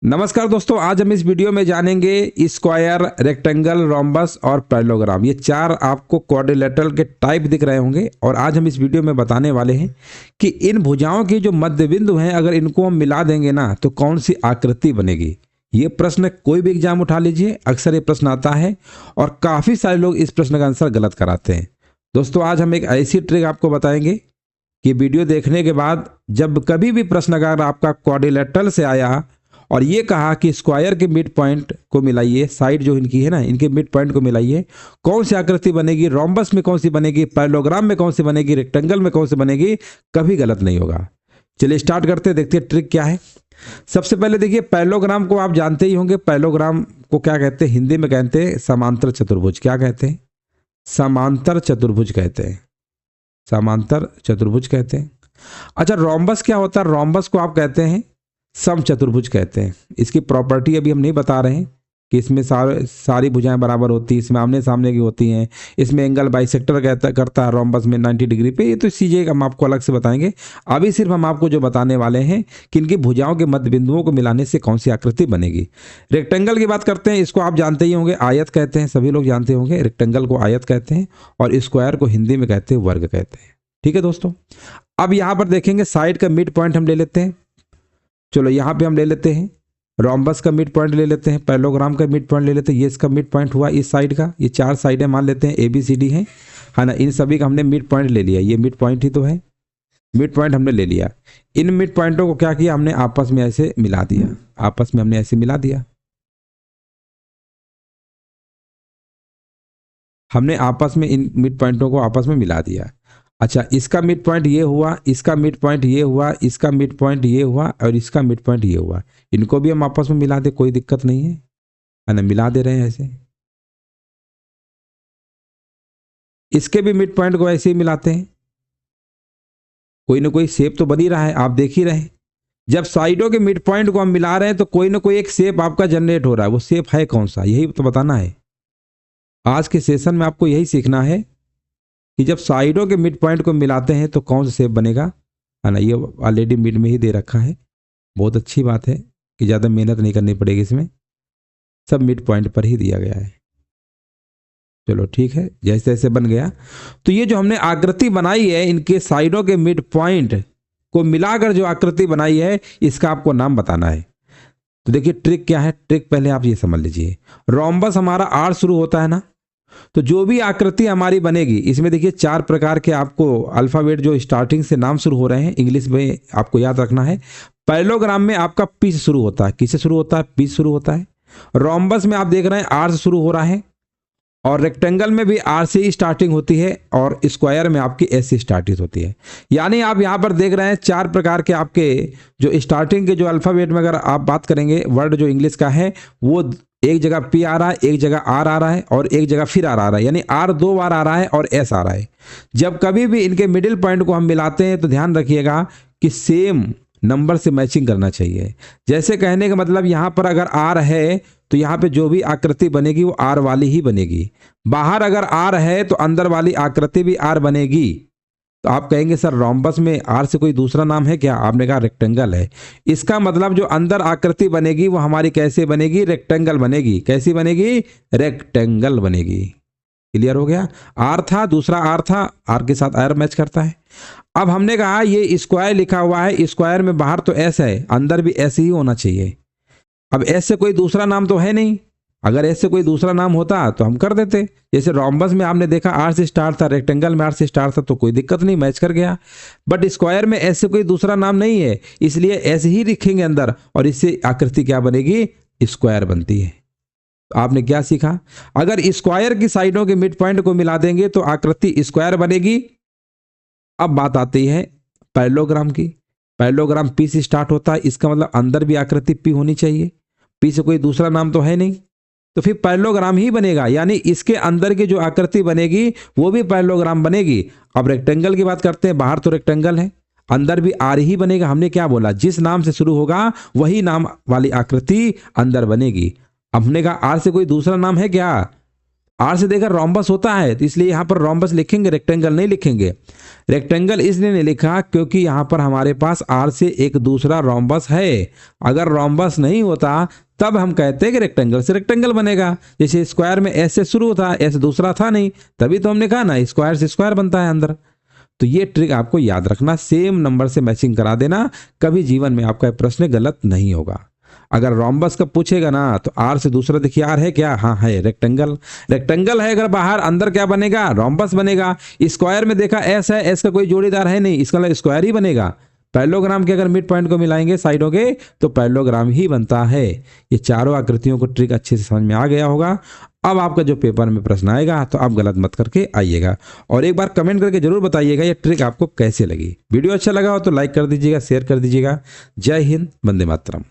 नमस्कार दोस्तों, आज हम इस वीडियो में जानेंगे स्क्वायर, रेक्टेंगल, रोम्बस और पैरेललोग्राम। ये चार आपको क्वाड्रिलेटरल के टाइप दिख रहे होंगे और आज हम इस वीडियो में बताने वाले हैं कि इन भुजाओं की जो मध्य बिंदु हैं, अगर इनको हम मिला देंगे ना तो कौन सी आकृति बनेगी। ये प्रश्न कोई भी एग्जाम उठा लीजिए, अक्सर ये प्रश्न आता है और काफ़ी सारे लोग इस प्रश्न का आंसर गलत कराते हैं। दोस्तों, आज हम एक ऐसी ट्रिक आपको बताएंगे कि वीडियो देखने के बाद जब कभी भी प्रश्न अगर आपका क्वाड्रिलेटरल से आया और ये कहा कि स्क्वायर के मिड पॉइंट को मिलाइए, साइड जो इनकी है ना, इनके मिड पॉइंट को मिलाइए, कौन सी आकृति बनेगी, रोम्बस में कौन सी बनेगी, पैरेललोग्राम में कौन सी बनेगी, रेक्टेंगल में कौन सी बनेगी, कभी गलत नहीं होगा। चलिए स्टार्ट करते हैं, देखते हैं ट्रिक क्या है। सबसे पहले देखिए, पैरेललोग्राम को आप जानते ही होंगे। पैरेललोग्राम को क्या कहते हैं? हिंदी में कहते हैं समांतर चतुर्भुज। क्या कहते हैं? समांतर चतुर्भुज कहते हैं। समांतर चतुर्भुज कहते हैं। अच्छा, रोम्बस क्या होता है? रोम्बस को आप कहते हैं समचतुर्भुज कहते हैं। इसकी प्रॉपर्टी अभी हम नहीं बता रहे हैं कि इसमें सारी भुजाएं बराबर होती हैं, इसमें आमने सामने की होती हैं, इसमें एंगल बाइसेक्टर करता है रोम्बस में 90 डिग्री पे। ये तो चीज़ें हम आपको अलग से बताएंगे। अभी सिर्फ हम आपको जो बताने वाले हैं कि इनकी भुजाओं के मध्य बिंदुओं को मिलाने से कौन सी आकृति बनेगी। रेक्टेंगल की बात करते हैं। इसको आप जानते ही होंगे, आयत कहते हैं, सभी लोग जानते होंगे। रेक्टेंगल को आयत कहते हैं और स्क्वायर को हिंदी में कहते हैं वर्ग कहते हैं। ठीक है दोस्तों, अब यहाँ पर देखेंगे साइड का मिड पॉइंट हम ले लेते हैं। चलो यहाँ पे हम ले लेते हैं रोम्बस का मिड पॉइंट ले लेते हैं, पैरेललोग्राम का मिड पॉइंट ले लेते हैं। ये इसका मिड पॉइंट हुआ इस साइड का। ये चार साइडें मान लेते हैं, ABCD है ना। इन सभी का हमने मिड पॉइंट ले लिया। ये मिड पॉइंट ही तो है, मिड पॉइंट हमने ले लिया। इन मिड पॉइंटों को क्या किया हमने? आपस में ऐसे मिला दिया। आपस में हमने ऐसे मिला दिया। हमने आपस में इन मिड पॉइंटों को आपस में मिला दिया। अच्छा, इसका मिड पॉइंट ये हुआ, इसका मिड पॉइंट ये हुआ, इसका मिड पॉइंट ये हुआ और इसका मिड पॉइंट ये हुआ। इनको भी हम आपस में मिला दे, कोई दिक्कत नहीं है ना। मिला दे रहे हैं ऐसे। इसके भी मिड पॉइंट को ऐसे ही मिलाते हैं। कोई ना कोई शेप तो बन ही रहा है, आप देख ही रहे हैं। जब साइडों के मिड पॉइंट को हम मिला रहे हैं तो कोई ना कोई एक शेप आपका जनरेट हो रहा है। वो शेप है कौन सा, यही तो बताना है। आज के सेशन में आपको यही सीखना है कि जब साइडों के मिड पॉइंट को मिलाते हैं तो कौन सा शेप बनेगा, है ना। ये ऑलरेडी मिड में ही दे रखा है। बहुत अच्छी बात है कि ज़्यादा मेहनत नहीं करनी पड़ेगी, इसमें सब मिड पॉइंट पर ही दिया गया है। चलो ठीक है, जैसे जैसे बन गया। तो ये जो हमने आकृति बनाई है, इनके साइडों के मिड पॉइंट को मिलाकर जो आकृति बनाई है, इसका आपको नाम बताना है। तो देखिए ट्रिक क्या है। ट्रिक पहले आप ये समझ लीजिए। रोम्बस हमारा R शुरू होता है ना, तो जो भी आकृति हमारी बनेगी, इसमें देखिए चार प्रकार के आपको अल्फाबेट जो स्टार्टिंग से नाम शुरू हो रहे हैं, इंग्लिश में आपको याद रखना है। पैरेललोग्राम में आपका P से शुरू होता है। किससे शुरू होता है? P से शुरू होता है। रोम्बस में आप देख रहे हैं R से शुरू हो रहा है और रेक्टेंगल में भी R से ही स्टार्टिंग होती है और स्क्वायर में आपकी S से स्टार्टिंग होती है। यानी आप यहाँ पर देख रहे हैं चार प्रकार के आपके जो स्टार्टिंग के जो अल्फाबेट में अगर आप बात करेंगे, वर्ड जो इंग्लिश का है, वो एक जगह P आ रहा है, एक जगह R आ रहा है और एक जगह फिर R आ रहा है। यानी R दो बार आ रहा है और S आ रहा है। जब कभी भी इनके मिडिल पॉइंट को हम मिलाते हैं तो ध्यान रखिएगा कि सेम नंबर से मैचिंग करना चाहिए। जैसे कहने का मतलब, यहाँ पर अगर R है तो यहाँ पे जो भी आकृति बनेगी वो R वाली ही बनेगी। बाहर अगर R है तो अंदर वाली आकृति भी R बनेगी। तो आप कहेंगे सर रोम्बस में R से कोई दूसरा नाम है क्या? आपने कहा रेक्टेंगल है। इसका मतलब जो अंदर आकृति बनेगी वो हमारी कैसे बनेगी? रेक्टेंगल बनेगी। कैसी बनेगी? रेक्टेंगल बनेगी। क्लियर हो गया? R था, दूसरा R था, R के साथ R मैच करता है। अब हमने कहा ये स्क्वायर लिखा हुआ है, स्क्वायर में बाहर तो S है, अंदर भी S ही होना चाहिए। अब S से कोई दूसरा नाम तो है नहीं। अगर S से कोई दूसरा नाम होता तो हम कर देते। जैसे रोम्बस में आपने देखा R से स्टार्ट था, रेक्टेंगल में R से स्टार्ट था, तो कोई दिक्कत नहीं, मैच कर गया। बट स्क्वायर में S से कोई दूसरा नाम नहीं है, इसलिए S ही लिखेंगे अंदर और इससे आकृति क्या बनेगी? स्क्वायर बनती है। तो आपने क्या सीखा? अगर स्क्वायर की साइडों के मिड पॉइंट को मिला देंगे तो आकृति स्क्वायर बनेगी। अब बात आती है पैरेललोग्राम की। पैरेललोग्राम P से स्टार्ट होता है, इसका मतलब अंदर भी आकृति P होनी चाहिए। P से कोई दूसरा नाम तो है नहीं, तो फिर पैरेललोग्राम ही बनेगा। यानी इसके अंदर की जो आकृति बनेगी वो भी पैरेललोग्राम बनेगी। अब रेक्टेंगल की बात करते हैं। बाहर तो रेक्टेंगल है, अंदर भी R ही बनेगा। हमने क्या बोला? जिस नाम से शुरू होगा वही नाम वाली आकृति अंदर बनेगी। हमने कहा R से कोई दूसरा नाम है क्या? R से देखकर रोम्बस होता है, तो इसलिए यहाँ पर रोम्बस लिखेंगे, रेक्टेंगल नहीं लिखेंगे। रेक्टेंगल इसलिए नहीं लिखा क्योंकि यहाँ पर हमारे पास आर से एक दूसरा रोम्बस है। अगर रोम्बस नहीं होता तब हम कहते हैं कि रेक्टेंगल से रेक्टेंगल बनेगा। जैसे स्क्वायर में एस से शुरू होता, एस दूसरा था नहीं, तभी तो हमने कहा ना स्क्वायर से स्क्वायर बनता है अंदर। तो ये ट्रिक आपको याद रखना, सेम नंबर से मैचिंग करा देना, कभी जीवन में आपका प्रश्न गलत नहीं होगा। अगर रोम्बस का पूछेगा ना तो आर से दूसरा देखिए आर है क्या, हाँ है, रेक्टेंगल। रेक्टेंगल है, अगर बाहर अंदर क्या बनेगा, रोम्बस बनेगा। स्क्वायर में देखा एस है, एस का कोई जोड़ीदार है नहीं, इसका मतलब स्क्वायर ही बनेगा। पैरेललोग्राम के अगर मिड पॉइंट को मिलाएंगे साइडों के तो पैरेललोग्राम ही बनता है। ये चारों आकृतियों को ट्रिक अच्छे से समझ में आ गया होगा। अब आपका जो पेपर में प्रश्न आएगा तो आप गलत मत करके आइएगा, और एक बार कमेंट करके जरूर बताइएगा ये ट्रिक आपको कैसे लगी। वीडियो अच्छा लगा हो तो लाइक कर दीजिएगा, शेयर कर दीजिएगा। जय हिंद, वंदे मातरम।